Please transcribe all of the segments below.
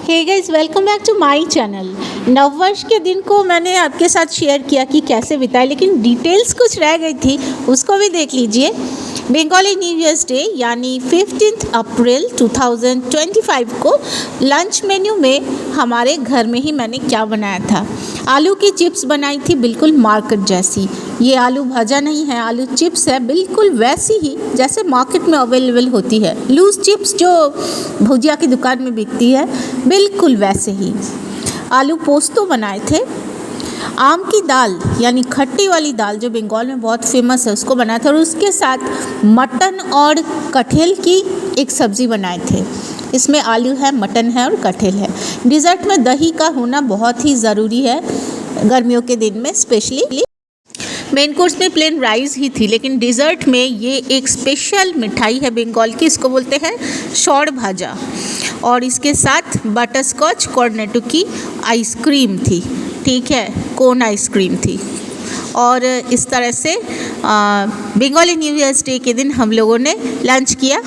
Hey guys, welcome back to my channel. नववर्ष के दिन को मैंने आपके साथ शेयर किया कि कैसे बिताए, लेकिन डिटेल्स कुछ रह गई थी, उसको भी देख लीजिए। बंगाली न्यू ईयर्स डे यानी 15 अप्रैल 2025 को लंच मेन्यू में हमारे घर में ही मैंने क्या बनाया था। आलू की चिप्स बनाई थी, बिल्कुल मार्केट जैसी। ये आलू भाजा नहीं है, आलू चिप्स है, बिल्कुल वैसी ही जैसे मार्केट में अवेलेबल होती है। लूज चिप्स जो भुजिया की दुकान में बिकती है, बिल्कुल वैसे ही। आलू पोस्तो बनाए थे। आम की दाल यानी खट्टी वाली दाल जो बंगाल में बहुत फेमस है, उसको बनाया था। और उसके साथ मटन और कटहल की एक सब्ज़ी बनाए थे। इसमें आलू है, मटन है और कटहल है। डिज़र्ट में दही का होना बहुत ही ज़रूरी है गर्मियों के दिन में स्पेशली। मेन कोर्स में प्लेन राइस ही थी, लेकिन डिज़र्ट में ये एक स्पेशल मिठाई है बंगाल की, इसको बोलते हैं शौड़ भाजा। और इसके साथ बटर स्कॉच कॉर्नेटो की आइसक्रीम थी, ठीक है, कोन आइसक्रीम थी। और इस तरह से बंगाली न्यू ईयर्स डे के दिन हम लोगों ने लंच किया।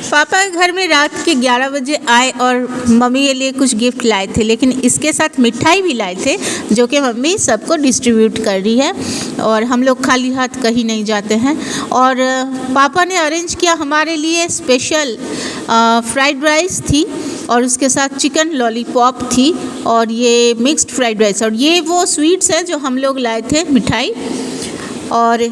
पापा के घर में रात के 11 बजे आए और मम्मी के लिए कुछ गिफ्ट लाए थे, लेकिन इसके साथ मिठाई भी लाए थे जो कि मम्मी सबको डिस्ट्रीब्यूट कर रही है। और हम लोग खाली हाथ कहीं नहीं जाते हैं। और पापा ने अरेंज किया हमारे लिए स्पेशल फ्राइड राइस थी, और उसके साथ चिकन लॉलीपॉप थी, और ये मिक्स्ड फ्राइड राइस। और ये वो स्वीट्स हैं जो हम लोग लाए थे, मिठाई। और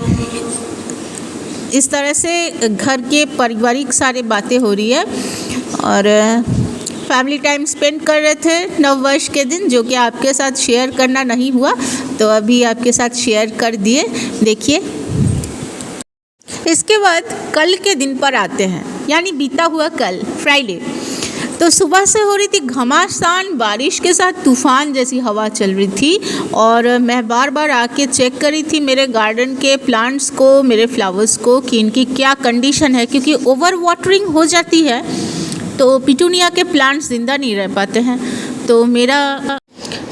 इस तरह से घर के पारिवारिक सारी बातें हो रही है और फैमिली टाइम स्पेंड कर रहे थे नववर्ष के दिन, जो कि आपके साथ शेयर करना नहीं हुआ, तो अभी आपके साथ शेयर कर दिए। देखिए, इसके बाद कल के दिन पर आते हैं, यानी बीता हुआ कल फ्राइडे। तो सुबह से हो रही थी घमासान बारिश के साथ तूफ़ान जैसी हवा चल रही थी। और मैं बार बार आके चेक कर रही थी मेरे गार्डन के प्लांट्स को, मेरे फ्लावर्स को, कि इनकी क्या कंडीशन है, क्योंकि ओवर वाटरिंग हो जाती है तो पिटूनिया के प्लांट्स ज़िंदा नहीं रह पाते हैं। तो मेरा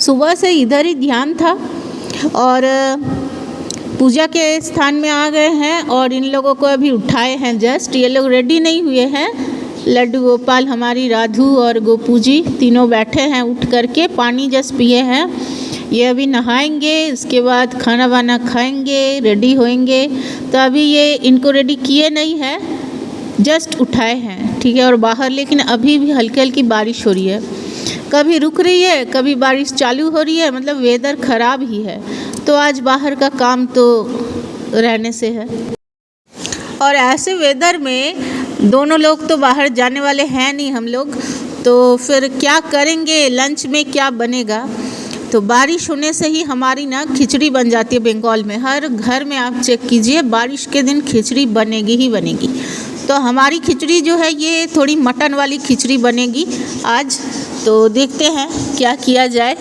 सुबह से इधर ही ध्यान था। और पूजा के स्थान में आ गए हैं और इन लोगों को अभी उठाए हैं जस्ट। ये लोग रेडी नहीं हुए हैं। लड्डू गोपाल, हमारी राधू और गोपू जी तीनों बैठे हैं, उठ करके पानी जस्ट पिए हैं। ये अभी नहाएंगे, इसके बाद खाना वाना खाएंगे, रेडी होएंगे। तो अभी ये इनको रेडी किए नहीं है, जस्ट उठाए हैं, ठीक है। और बाहर लेकिन अभी भी हल्की हल्की बारिश हो रही है, कभी रुक रही है, कभी बारिश चालू हो रही है, मतलब वेदर ख़राब ही है। तो आज बाहर का काम तो रहने से है। और ऐसे वेदर में दोनों लोग तो बाहर जाने वाले हैं नहीं हम लोग, तो फिर क्या करेंगे, लंच में क्या बनेगा। तो बारिश होने से ही हमारी ना खिचड़ी बन जाती है बंगाल में। हर घर में आप चेक कीजिए, बारिश के दिन खिचड़ी बनेगी ही बनेगी। तो हमारी खिचड़ी जो है ये थोड़ी मटन वाली खिचड़ी बनेगी आज। तो देखते हैं क्या किया जाए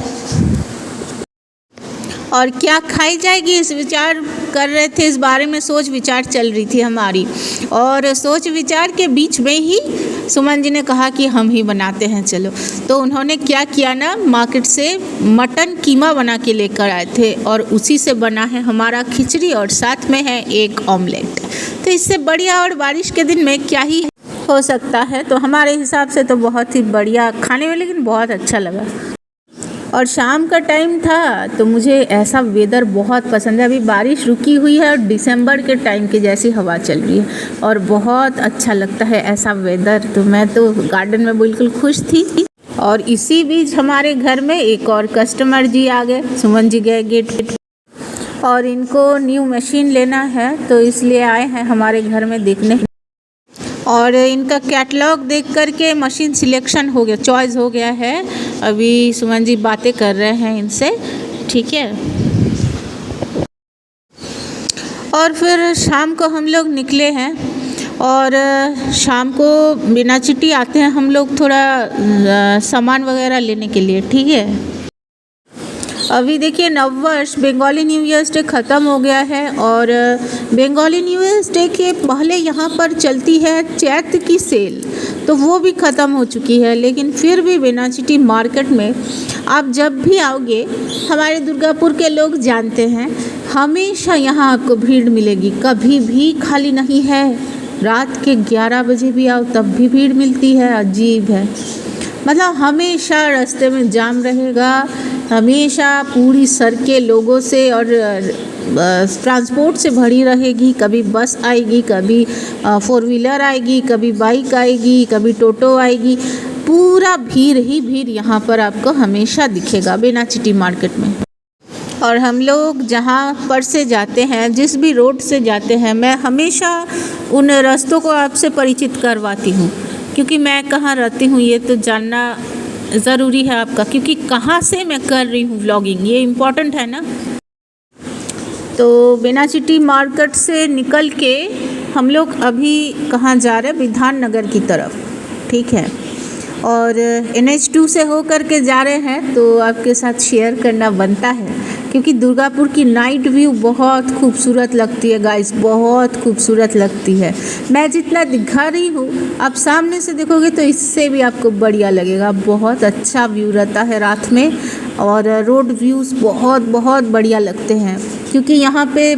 और क्या खाई जाएगी, इस विचार कर रहे थे, इस बारे में सोच विचार चल रही थी हमारी। और सोच विचार के बीच में ही सुमन जी ने कहा कि हम ही बनाते हैं चलो। तो उन्होंने क्या किया ना, मार्केट से मटन कीमा बना के लेकर आए थे और उसी से बना है हमारा खिचड़ी, और साथ में है एक ऑमलेट। तो इससे बढ़िया और बारिश के दिन में क्या ही हो सकता है। तो हमारे हिसाब से तो बहुत ही बढ़िया खाने में, लेकिन बहुत अच्छा लगा। और शाम का टाइम था तो मुझे ऐसा वेदर बहुत पसंद है। अभी बारिश रुकी हुई है और दिसंबर के टाइम की जैसी हवा चल रही है और बहुत अच्छा लगता है ऐसा वेदर। तो मैं तो गार्डन में बिल्कुल खुश थी। और इसी बीच हमारे घर में एक और कस्टमर जी आ गए। सुमन जी गए गेट पे और इनको न्यू मशीन लेना है, तो इसलिए आए हैं हमारे घर में देखने। और इनका कैटलॉग देख करके मशीन सिलेक्शन हो गया, चॉइस हो गया है। अभी सुमन जी बातें कर रहे हैं इनसे, ठीक है। और फिर शाम को हम लोग निकले हैं और शाम को बिना चिट्ठी आते हैं हम लोग थोड़ा सामान वगैरह लेने के लिए, ठीक है। अभी देखिए, नववर्ष बंगाली न्यू ईयर्स डे ख़त्म हो गया है और बंगाली न्यू ईयर्स डे के पहले यहाँ पर चलती है चैत्र की सेल, तो वो भी ख़त्म हो चुकी है। लेकिन फिर भी बेनाचिटी मार्केट में आप जब भी आओगे, हमारे दुर्गापुर के लोग जानते हैं, हमेशा यहाँ आपको भीड़ मिलेगी, कभी भी खाली नहीं है। रात के 11 बजे भी आओ तब भी भीड़ मिलती है, अजीब है। मतलब हमेशा रास्ते में जाम रहेगा, हमेशा पूरी सड़कें लोगों से और ट्रांसपोर्ट से भरी रहेगी। कभी बस आएगी, कभी फोर व्हीलर आएगी, कभी बाइक आएगी, कभी टोटो आएगी। पूरा भीड़ ही भीड़ यहाँ पर आपको हमेशा दिखेगा बेनाचिटी मार्केट में। और हम लोग जहाँ पर से जाते हैं, जिस भी रोड से जाते हैं, मैं हमेशा उन रास्तों को आपसे परिचित करवाती हूँ, क्योंकि मैं कहाँ रहती हूँ ये तो जानना ज़रूरी है आपका, क्योंकि कहाँ से मैं कर रही हूँ व्लॉगिंग ये इम्पॉर्टेंट है ना। तो बेनाचिटी मार्केट से निकल के हम लोग अभी कहाँ जा रहे हैं, विधान नगर की तरफ, ठीक है। और NH2 से हो कर के जा रहे हैं, तो आपके साथ शेयर करना बनता है, क्योंकि दुर्गापुर की नाइट व्यू बहुत खूबसूरत लगती है गाइस, बहुत खूबसूरत लगती है। मैं जितना दिखा रही हूँ, आप सामने से देखोगे तो इससे भी आपको बढ़िया लगेगा। बहुत अच्छा व्यू रहता है रात में, और रोड व्यूज़ बहुत बहुत बढ़िया लगते हैं, क्योंकि यहाँ पे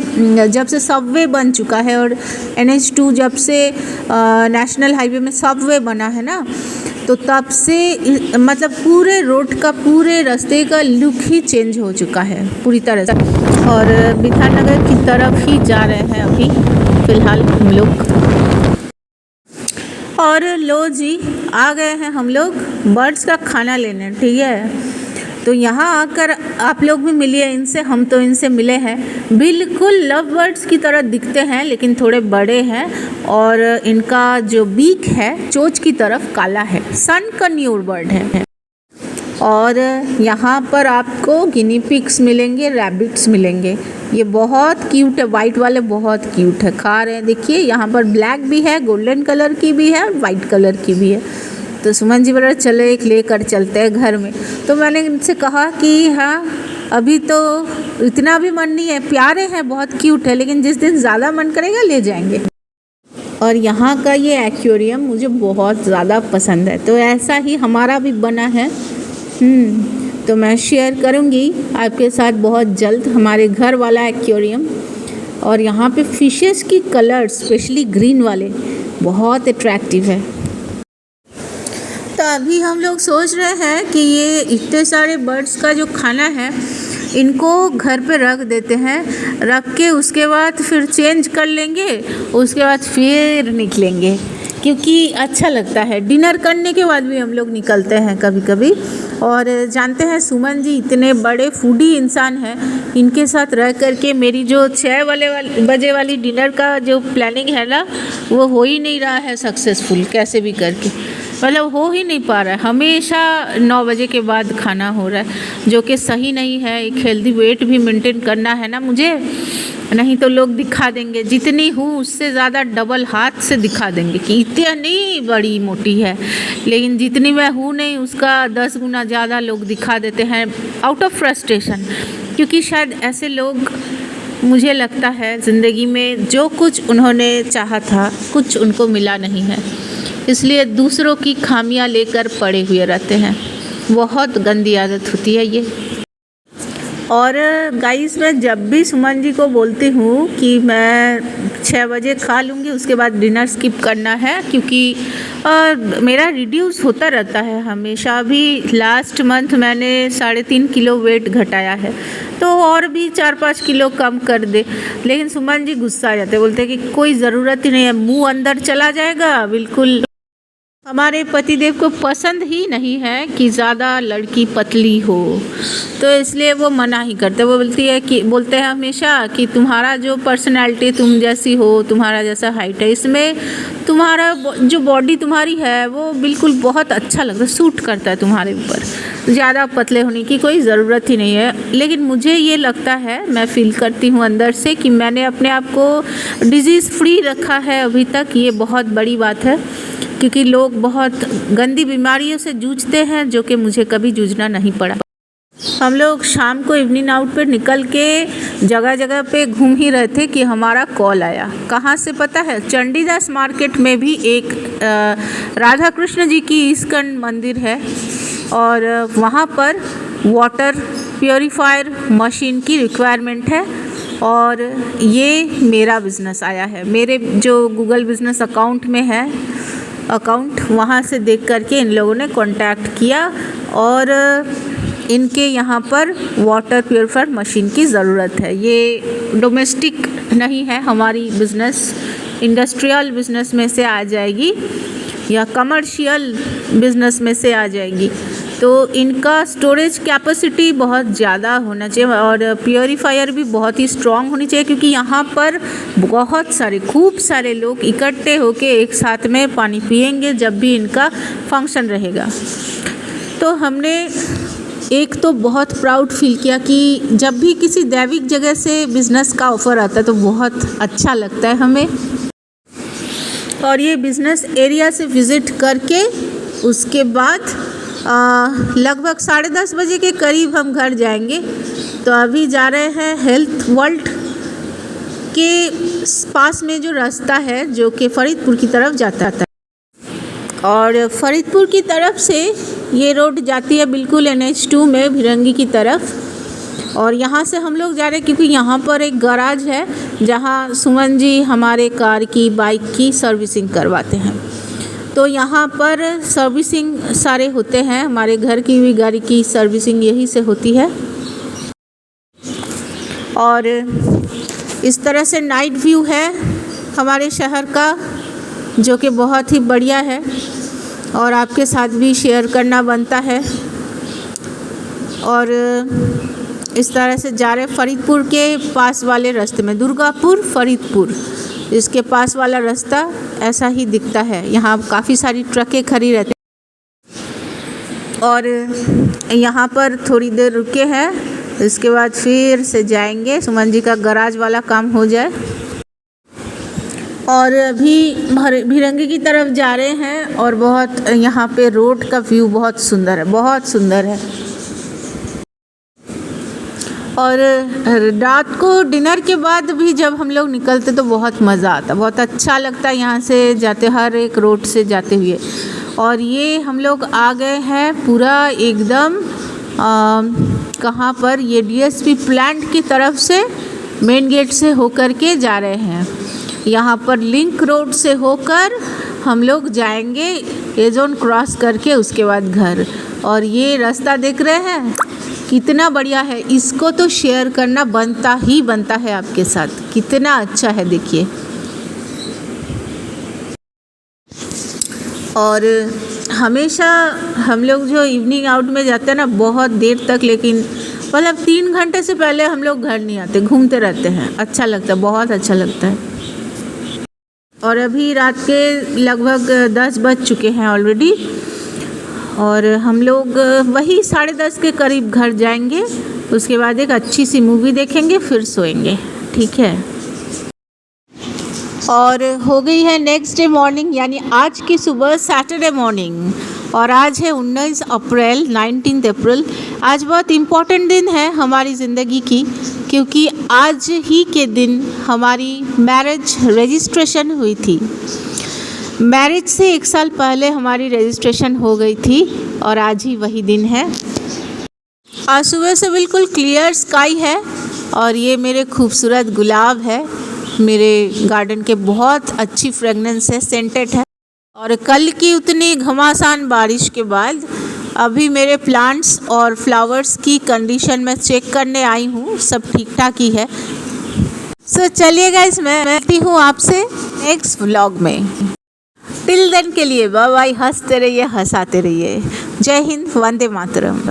जब से सबवे बन चुका है और NH2 जब से नेशनल हाईवे में सबवे बना है ना, तो तब से मतलब पूरे रोड का, पूरे रास्ते का लुक ही चेंज हो चुका है पूरी तरह से। और विधान नगर की तरफ ही जा रहे हैं अभी फ़िलहाल हम लोग। और लो जी, आ गए हैं हम लोग बर्ड्स का खाना लेने, ठीक है। तो यहाँ आकर आप लोग भी मिलिए इनसे, हम तो इनसे मिले हैं। बिल्कुल लव बर्ड्स की तरह दिखते हैं, लेकिन थोड़े बड़े हैं, और इनका जो बीक है चोंच की तरफ काला है। सन कन्यूर बर्ड है। और यहाँ पर आपको गिनी पिग्स मिलेंगे, रैबिट्स मिलेंगे। ये बहुत क्यूट है, वाइट वाले बहुत क्यूट है, खा रहे हैं। देखिए यहाँ पर ब्लैक भी है, गोल्डन कलर की भी है, वाइट कलर की भी है। तो सुमन जी बोला चलो एक लेकर चलते हैं घर में। तो मैंने इनसे कहा कि हाँ, अभी तो इतना भी मन नहीं है, प्यारे हैं, बहुत क्यूट है, लेकिन जिस दिन ज़्यादा मन करेगा ले जाएंगे। और यहाँ का ये एक्वेरियम मुझे बहुत ज़्यादा पसंद है, तो ऐसा ही हमारा भी बना है। तो मैं शेयर करूँगी आपके साथ बहुत जल्द हमारे घर वाला एक्वेरियम। और यहाँ पे फिशेस की कलर्स, स्पेशली ग्रीन वाले, बहुत अट्रैक्टिव है। तो अभी हम लोग सोच रहे हैं कि ये इतने सारे बर्ड्स का जो खाना है, इनको घर पे रख देते हैं, रख के उसके बाद फिर चेंज कर लेंगे, उसके बाद फिर निकलेंगे, क्योंकि अच्छा लगता है। डिनर करने के बाद भी हम लोग निकलते हैं कभी कभी। और जानते हैं सुमन जी इतने बड़े फूडी इंसान हैं, इनके साथ रह करके मेरी जो 6 बजे वाली डिनर का जो प्लानिंग है ना, वो हो ही नहीं रहा है सक्सेसफुल, कैसे भी करके, मतलब हो ही नहीं पा रहा है। हमेशा 9 बजे के बाद खाना हो रहा है, जो कि सही नहीं है। एक हेल्दी वेट भी मेंटेन करना है ना मुझे, नहीं तो लोग दिखा देंगे, जितनी हूँ उससे ज़्यादा डबल हाथ से दिखा देंगे कि इतनी बड़ी मोटी है, लेकिन जितनी मैं हूँ नहीं उसका 10 गुना ज़्यादा लोग दिखा देते हैं, आउट ऑफ फ्रस्ट्रेशन। क्योंकि शायद ऐसे लोग, मुझे लगता है ज़िंदगी में जो कुछ उन्होंने चाहा था, कुछ उनको मिला नहीं है, इसलिए दूसरों की खामियां लेकर पड़े हुए रहते हैं। बहुत गंदी आदत होती है ये। और गाइस, मैं जब भी सुमन जी को बोलती हूँ कि मैं 6 बजे खा लूँगी, उसके बाद डिनर स्किप करना है, क्योंकि मेरा रिड्यूस होता रहता है हमेशा। अभी लास्ट मंथ मैंने 3.5 किलो वेट घटाया है, तो और भी 4-5 किलो कम कर दे। लेकिन सुमन जी गुस्सा आ जाते, बोलते कि कोई ज़रूरत ही नहीं है, मुँह अंदर चला जाएगा बिल्कुल। हमारे पतिदेव को पसंद ही नहीं है कि ज़्यादा लड़की पतली हो, तो इसलिए वो मना ही करते। वो बोलते हैं हमेशा कि तुम्हारा जो पर्सनैलिटी, तुम जैसी हो, तुम्हारा जैसा हाइट है, इसमें तुम्हारा जो बॉडी तुम्हारी है वो बिल्कुल बहुत अच्छा लगता है, सूट करता है तुम्हारे ऊपर। ज़्यादा पतले होने की कोई ज़रूरत ही नहीं है। लेकिन मुझे ये लगता है, मैं फील करती हूँ अंदर से कि मैंने अपने आप को डिजीज़ फ्री रखा है अभी तक, ये बहुत बड़ी बात है। क्योंकि लोग बहुत गंदी बीमारियों से जूझते हैं, जो कि मुझे कभी जूझना नहीं पड़ा। हम लोग शाम को इवनिंग आउट पर निकल के जगह जगह पे घूम ही रहे थे कि हमारा कॉल आया। कहाँ से पता है? चंडीदास मार्केट में भी एक राधा कृष्ण जी की इस्कन मंदिर है, और वहाँ पर वाटर प्योरीफायर मशीन की रिक्वायरमेंट है, और ये मेरा बिज़नेस आया है, मेरे जो गूगल बिज़नेस अकाउंट में है। अकाउंट, वहाँ से देख करके इन लोगों ने कांटेक्ट किया और इनके यहाँ पर वाटर प्योरीफायर मशीन की ज़रूरत है। ये डोमेस्टिक नहीं है, हमारी बिज़नेस इंडस्ट्रियल बिज़नेस में से आ जाएगी या कमर्शियल बिज़नेस में से आ जाएगी। तो इनका स्टोरेज कैपेसिटी बहुत ज़्यादा होना चाहिए और प्योरीफायर भी बहुत ही स्ट्रॉन्ग होनी चाहिए, क्योंकि यहाँ पर बहुत सारे खूब सारे लोग इकट्ठे होके एक साथ में पानी पिएंगे जब भी इनका फंक्शन रहेगा। तो हमने एक तो बहुत प्राउड फील किया कि जब भी किसी दैविक जगह से बिज़नेस का ऑफ़र आता है तो बहुत अच्छा लगता है हमें। और ये बिज़नेस एरिया से विज़िट करके उसके बाद लगभग 10:30 बजे के करीब हम घर जाएंगे। तो अभी जा रहे हैं हेल्थ वर्ल्ड के पास में जो रास्ता है जो कि फरीदपुर की तरफ जाता है, और फरीदपुर की तरफ से ये रोड जाती है बिल्कुल NH2 में भिरंगी की तरफ। और यहाँ से हम लोग जा रहे हैं क्योंकि यहाँ पर एक गैराज है जहाँ सुमन जी हमारे कार की बाइक की सर्विसिंग करवाते हैं। तो यहाँ पर सर्विसिंग सारे होते हैं, हमारे घर की भी गाड़ी की सर्विसिंग यहीं से होती है। और इस तरह से नाइट व्यू है हमारे शहर का जो कि बहुत ही बढ़िया है और आपके साथ भी शेयर करना बनता है। और इस तरह से जा रहे फरीदपुर के पास वाले रास्ते में, दुर्गापुर फरीदपुर, इसके पास वाला रास्ता ऐसा ही दिखता है। यहाँ काफ़ी सारी ट्रकें खड़ी रहती हैं और यहाँ पर थोड़ी देर रुके हैं, इसके बाद फिर से जाएंगे, सुमन जी का गैराज वाला काम हो जाए। और अभी भिरंगी की तरफ जा रहे हैं और बहुत यहाँ पे रोड का व्यू बहुत सुंदर है, बहुत सुंदर है। और रात को डिनर के बाद भी जब हम लोग निकलते तो बहुत मज़ा आता, बहुत अच्छा लगता है यहाँ से जाते, हर एक रोड से जाते हुए। और ये हम लोग आ गए हैं पूरा एकदम कहाँ पर, ये DSP प्लांट की तरफ से मेन गेट से होकर के जा रहे हैं। यहाँ पर लिंक रोड से होकर हम लोग जाएंगे ये जोन क्रॉस करके, उसके बाद घर। और ये रास्ता देख रहे हैं कितना बढ़िया है, इसको तो शेयर करना बनता ही बनता है आपके साथ, कितना अच्छा है देखिए। और हमेशा हम लोग जो इवनिंग आउट में जाते हैं ना बहुत देर तक, लेकिन मतलब 3 घंटे से पहले हम लोग घर नहीं आते, घूमते रहते हैं, अच्छा लगता है, बहुत अच्छा लगता है। और अभी रात के लगभग 10 बज चुके हैं ऑलरेडी और हम लोग वही 10:30 के करीब घर जाएंगे, उसके बाद एक अच्छी सी मूवी देखेंगे, फिर सोएंगे, ठीक है। और हो गई है नेक्स्ट डे मॉर्निंग, यानी आज की सुबह सैटरडे मॉर्निंग, और आज है 19 अप्रैल 19 अप्रैल। आज बहुत इम्पॉर्टेंट दिन है हमारी ज़िंदगी की, क्योंकि आज ही के दिन हमारी मैरिज रजिस्ट्रेशन हुई थी। मैरिज से 1 साल पहले हमारी रजिस्ट्रेशन हो गई थी और आज ही वही दिन है। आज सुबह से बिल्कुल क्लियर स्काई है और ये मेरे खूबसूरत गुलाब है, मेरे गार्डन के बहुत अच्छी फ्रेगनेंस है, सेंटेड है। और कल की उतनी घमासान बारिश के बाद अभी मेरे प्लांट्स और फ्लावर्स की कंडीशन मैं चेक करने आई हूँ, सब ठीक ठाक ही है। सो चलिए गाइस, मैं मिलती हूँ आपसे नेक्स्ट व्लॉग में। टिल देन के लिए बाय बाय, हंसते रहिए, हंसाते रहिए। जय हिंद, वंदे मातरम।